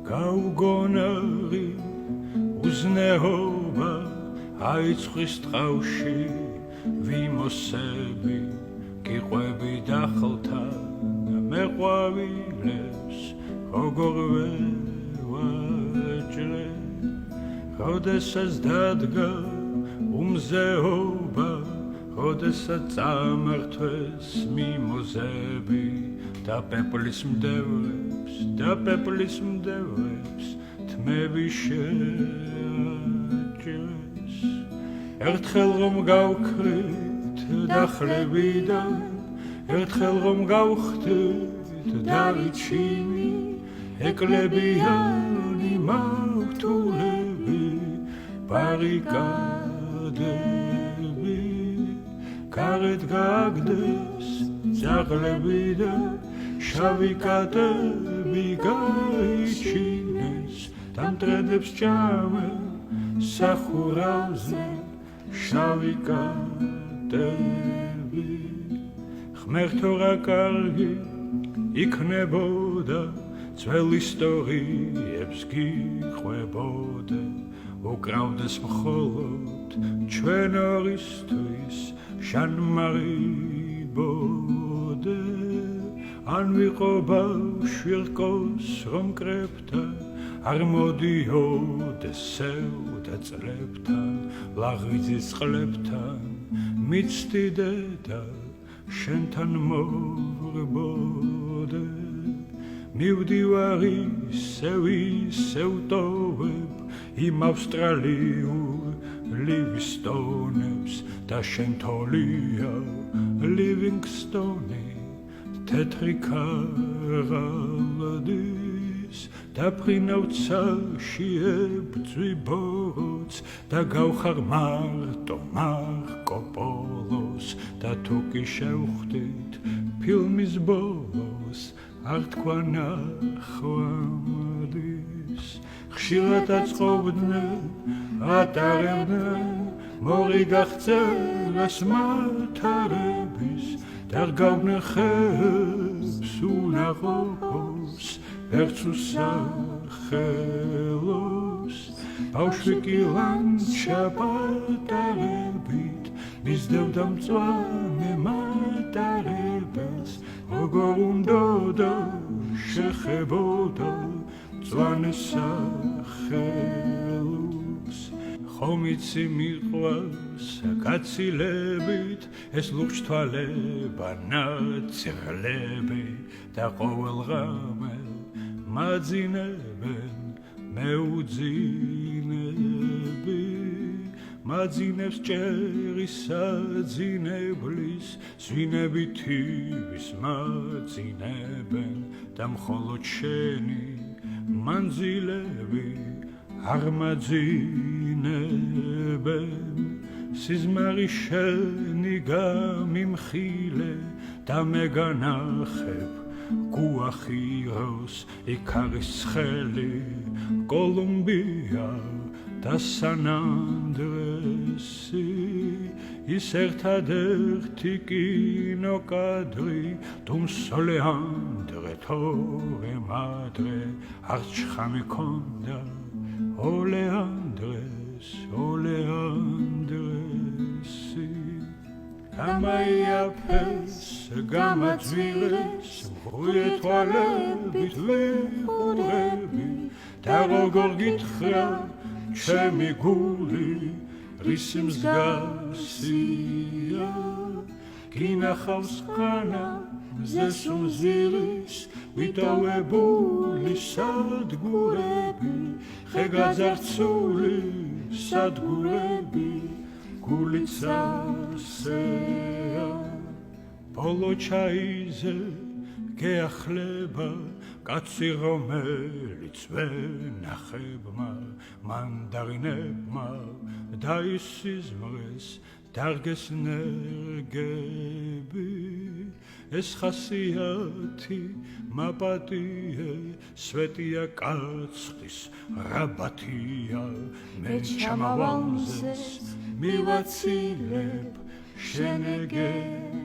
გაუგონარი უზნეობა აიწყვის ტყავში ვიმოსები გიყვები დახლთან მეყვავილებს როგორ ვევაჭრე როდესაც დადგა უმზეობა როდესაც წამართვეს მიმოზები და პეპლის მდევრებს თმები შეაჭრეს ერთხელ რომ გავქრით დახლებიდან ერთხელ რომ გავხდით დარიჩინი ეკლებიანი მავთულები ბარიკადები გარეთ გააგდეს ძაღლები და შავი კატები გაიჩინეს დამტრედებს ჭამე სახურავზე შავი კატები ღმერთო რა კარგი იქნებოდა ძველ ისტორიებს გიყვებოდე უკრავდეს მხოლოდ ჩვენ ორისთვის ჟან-მარი ბოდე ან ვიყო ბავშვი რკოს რომ კრებდა არ მოდიოდეს სევდა წლებთან ლაღვიძის წყლებთან მიცდიდე და შენთან მორბოდე მივდივარ ისევ ტოვებ იმ ავსტრალიურ ლივისტონებს და შენ თოლია ლივინგსტონი თეთრი ქაღალდის დაფრინავ ცაში ებძვი ბოროტს და გავხარ მარტო მარკო პოლოს და თუ კი შევხვდით ფილმის ბოლოს არ თქვა ნახვამდის ხშირად აწყობდნენ ატარებდნენ მორი გახცელას მათარების დარგავდნენ ხეებს უნაღობს ერთს უსახელოს ბავშვი კი ლანდშაფტებით მისდევდა მწვანე მატარებელს როგორ უნდოდა შეხებოდა მწვანე სახელოს ხომ იცი მიყვარს გაცილებით ეს ლურჯთვალება ნაცრლები და ყოველღამე მაძინებენ მეუძინები მაძინებს ჭერის საძინებლის ზვინები თივის მაძინებენ და მხოლოდ შენი მანძილები არ მაძინებენ სიზმარი შენი გამიმხილე და მე განახებ გუახიროს იქ არის ცხელი კოლუმბია და სან-ანდრესი ის ერთადერთი კინოკადრი თუმ სოლეანდრე თორე მადრე არც ხამი ქონდა ოლეანდრესი გამაიაფეს გამაძვირეს მღვიმე თვალებით ვიყურები და როგორ გითხრა ჩემი გული რის მსგავსია გინახავს ყანა მზეს უმზირის ვიტოვებული სადგურები ხეგაძარცული სადგურები გულიც ასეა ბოლო ჩაიზე გეახლება კაცი რომელიც ვენახებმა მანდარინებმა დაისიზმრეს დარგეს ნერგები ეს ხასიათი მაპატიე სვეტია კაცხის რაბათია მე ჩამავალზეს მივაცილებ შენეგებები